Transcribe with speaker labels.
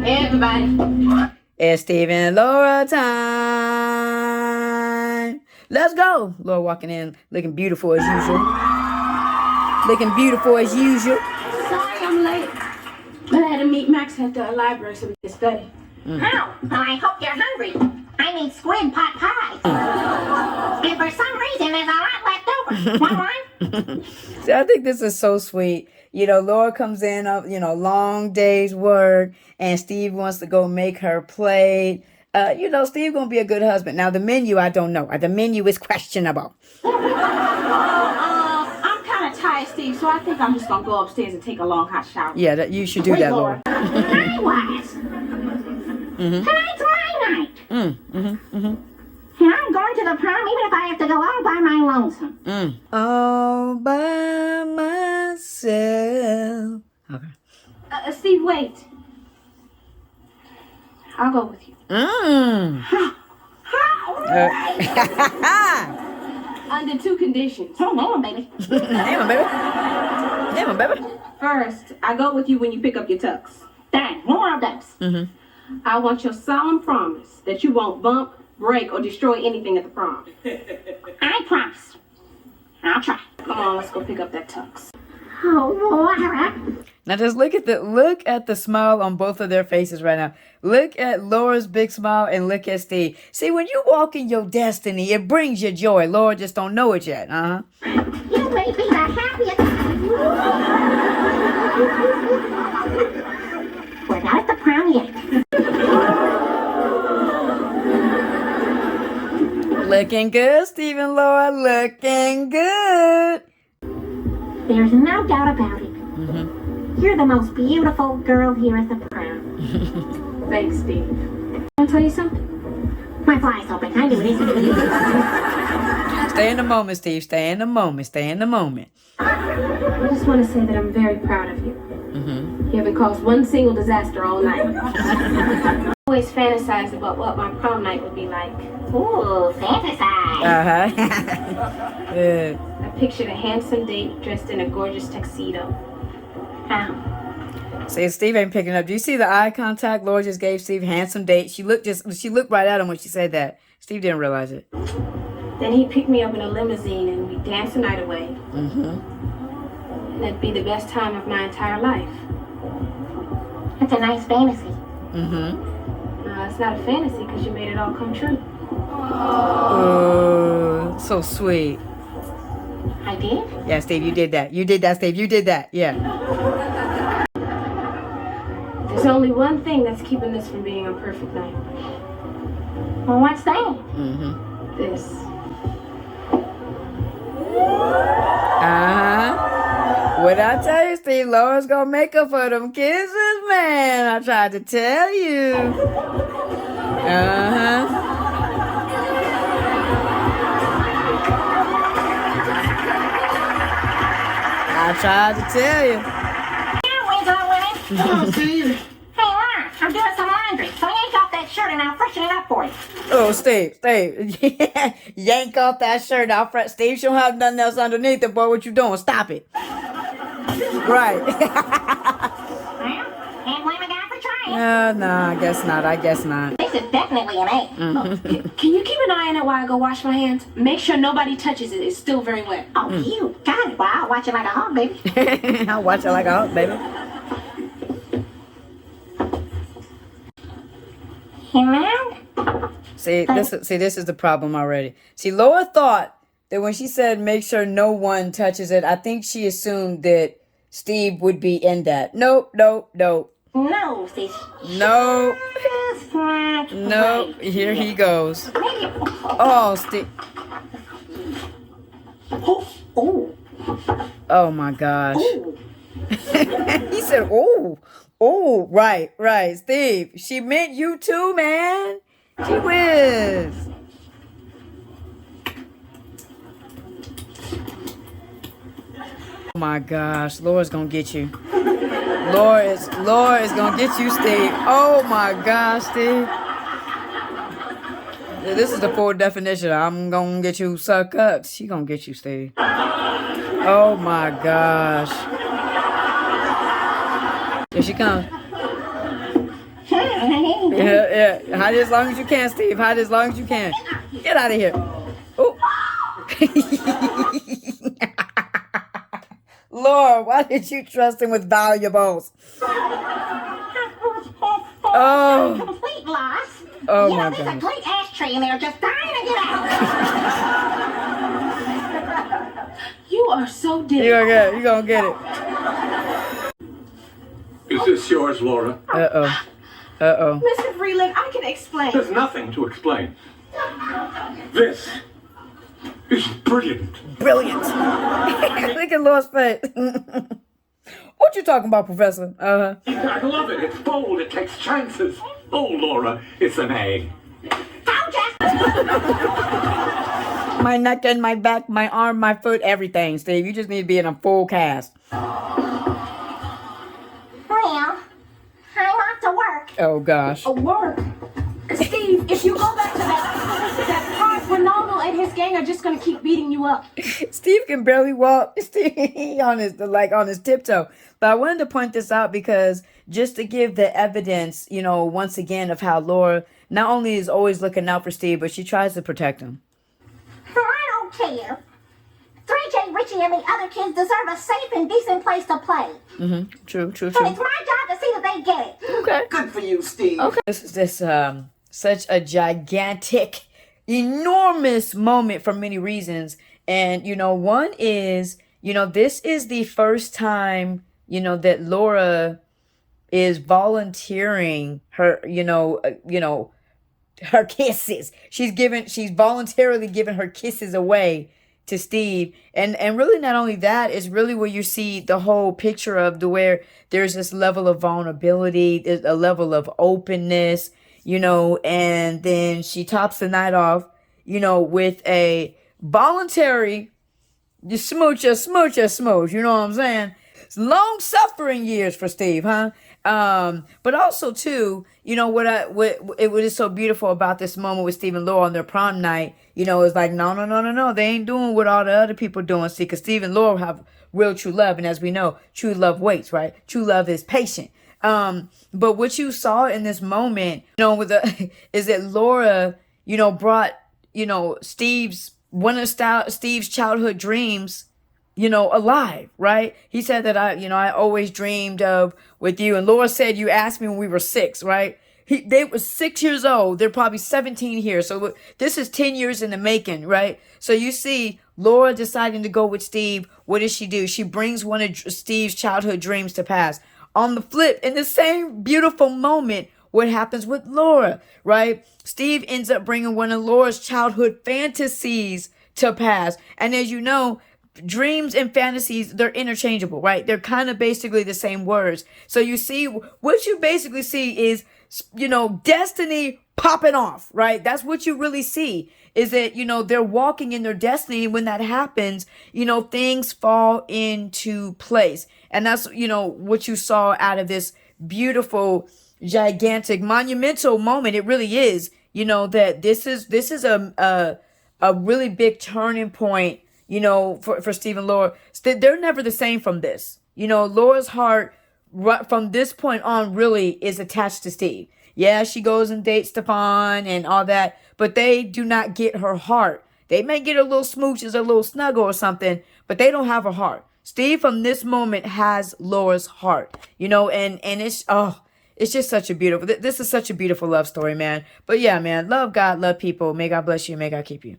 Speaker 1: Everybody.
Speaker 2: It's Steve and Laura time. Let's go. Laura walking in looking beautiful as usual. Looking beautiful as usual.
Speaker 1: Sorry I'm late. But I had to meet Max at the library so we could study.
Speaker 3: Oh, well, I hope you're hungry. I need squid pot pie. And for some reason, there's a lot left over. Want one?
Speaker 2: See, I think this is so sweet. You know, Laura comes in, long day's work, and Steve wants to go make her plate. Steve gonna be a good husband. Now, the menu, I don't know. The menu is questionable.
Speaker 1: I'm kind of tired, Steve, so I think I'm just gonna go upstairs and take a long hot shower.
Speaker 2: Yeah, you should do that, Laura.
Speaker 3: I was. Tonight's my night. And I'm going to the prom even if I have to go all by my lonesome.
Speaker 2: All by myself. Okay.
Speaker 1: Steve, wait. I'll go with you. Under two conditions.
Speaker 3: Oh, name 'em, baby.
Speaker 2: Name 'em, baby.
Speaker 1: First, I go with you when you pick up your tux.
Speaker 3: Dang, no more of those.
Speaker 1: I want your solemn promise that you won't bump, break, or destroy anything at the prom.
Speaker 3: I promise. I'll try.
Speaker 1: Come on, let's go pick up that tux.
Speaker 3: Oh, Laura.
Speaker 2: Now just look at the smile on both of their faces right now. Look at Laura's big smile and look at Steve. See, when you walk in your destiny, it brings you joy. Laura just don't know it yet.
Speaker 3: You may be the happiest. We're not at the prom yet.
Speaker 2: Looking good, Steve and Laura. Looking good.
Speaker 3: There's no doubt about it. You're the most beautiful girl here at the prom.
Speaker 1: Thanks, Steve. I'll tell you something.
Speaker 3: My fly's open. I knew it.
Speaker 2: Stay in the moment, Steve. Stay in the moment. Stay in the moment.
Speaker 1: I just want to say that I'm very proud of you. You haven't caused one single disaster all night. I always fantasized about what my prom night would be like.
Speaker 3: Ooh, fantasize.
Speaker 2: Good.
Speaker 1: I pictured a handsome date dressed in a gorgeous tuxedo.
Speaker 2: See, Steve ain't picking up. Do you see the eye contact Laura just gave Steve? Handsome date. She looked right at him when she said that. Steve didn't realize it.
Speaker 1: Then he picked me up in a limousine and we danced the night away. And that'd be the best time of my entire life.
Speaker 3: That's a nice fantasy.
Speaker 1: It's not a fantasy because you made it all come true.
Speaker 2: Oh, so sweet.
Speaker 3: I did?
Speaker 2: Yeah, Steve, you did that. You did that, Steve. You did that. Yeah.
Speaker 1: There's only one thing that's keeping this from being a perfect night.
Speaker 3: Well, what's that?
Speaker 1: This.
Speaker 2: What I tell you, Steve? Laura's gonna make up for them kisses, man. I tried to tell you. I tried to tell you.
Speaker 3: Come on, Steve. Hey, Laura, I'm doing some laundry, so yank off that shirt and I'll freshen it up for you.
Speaker 2: Oh, Steve. Yank off that shirt out front. Steve, you don't have nothing else underneath it, boy. What you doing? Stop it. Right.
Speaker 3: Well, can't blame a guy for trying.
Speaker 2: No, I guess not.
Speaker 3: This is definitely an A.
Speaker 1: Can you keep an eye on it while I go wash my hands? Make sure nobody touches it. It's still very wet.
Speaker 3: Oh, you got it. Well, I'll watch it like a hawk, baby.
Speaker 2: I'll watch it like a hawk, baby. See, this is the problem already. See, Laura thought that when she said make sure no one touches it, I think she assumed that Steve would be in that. Nope.
Speaker 3: No, sis.
Speaker 2: No. No. Here he goes. Oh, Steve. Oh my gosh. He said, oh, right. Steve, she meant you too, man. Gee whiz. Oh my gosh, Laura's gonna get you. Laura is gonna get you, Steve. Oh my gosh, Steve. This is the full definition. I'm gonna get you, suck up. She gonna get you, Steve. Oh my gosh. Here she comes. Yeah, yeah. Hide it as long as you can, Steve. Hide it as long as you can. Get out of here. Oh. Lord, why did you trust him with valuables? Oh.
Speaker 3: Complete loss.
Speaker 2: Oh,
Speaker 3: you
Speaker 2: my
Speaker 3: know, there's
Speaker 2: goodness.
Speaker 3: a great ashtray in there just dying to get out.
Speaker 1: You are so
Speaker 2: You
Speaker 1: dead.
Speaker 2: gonna get it. You gonna get it.
Speaker 4: Is this yours, Laura?
Speaker 2: Uh-oh. Uh-oh.
Speaker 1: Mr. Freeland, I can explain.
Speaker 4: There's nothing to explain. This is brilliant.
Speaker 2: Brilliant. Look at Laura's face. What you talking about, Professor? Uh-huh.
Speaker 4: I love it. It's bold. It takes chances. Oh, Laura, it's an A.
Speaker 2: My neck and my back, my arm, my foot, everything, Steve. You just need to be in a full cast.
Speaker 3: Well, I'm off to work.
Speaker 2: Oh, gosh.
Speaker 1: Work. Steve, if you go back to that park, Ronaldo and his gang are just gonna keep beating you up.
Speaker 2: Steve can barely walk. Steve on his tiptoe. But I wanted to point this out because just to give the evidence, you know, once again of how Laura not only is always looking out for Steve, but she tries to protect him.
Speaker 3: I don't care. 3J, Richie, and the other kids deserve a safe and decent place to play.
Speaker 2: Mm-hmm. True.
Speaker 3: And it's my job to see that they get it.
Speaker 2: Okay.
Speaker 5: Good for you, Steve.
Speaker 2: Okay. This is such a gigantic, enormous moment for many reasons. And, you know, one is, you know, this is the first time, you know, that Laura is volunteering her, her kisses. She's voluntarily giving her kisses away to Steve. And really not only that, is really where you see the whole picture of where there's this level of vulnerability, there's a level of openness, you know, and then she tops the night off, you know, with a voluntary smooch, you know what I'm saying? It's long suffering years for Steve, huh? But also too, you know, what is so beautiful about this moment with Steve and Laura on their prom night, you know, it's like, no, they ain't doing what all the other people doing. See, because Steve and Laura have real true love. And as we know, true love waits, right? True love is patient. But what you saw in this moment, you know, is that Laura, you know, brought, you know, Steve's childhood dreams, you know, alive, right? He said that I always dreamed of with you. And Laura said, you asked me when we were 6, right? They were 6 years old. They're probably 17 here. So this is 10 years in the making, right? So you see Laura deciding to go with Steve. What does she do? She brings one of Steve's childhood dreams to pass. On the flip, in the same beautiful moment, what happens with Laura, right? Steve ends up bringing one of Laura's childhood fantasies to pass. And as you know, dreams and fantasies, they're interchangeable, right? They're kind of basically the same words. So you see, what you basically see is, you know, destiny popping off, right? That's what you really see, is that, you know, they're walking in their destiny. And when that happens, you know, things fall into place. And that's, you know, what you saw out of this beautiful, gigantic, monumental moment. It really is, you know, that this is a really big turning point, you know, for Steve and Laura. They're never the same from this. You know, Laura's heart from this point on really is attached to Steve. Yeah, she goes and dates Stefan and all that, but they do not get her heart. They may get a little smooches, a little snuggle or something, but they don't have her heart. Steve from this moment has Laura's heart, you know, and it's just such a beautiful, this is such a beautiful love story, man. But yeah, man, love God, love people. May God bless you. May God keep you.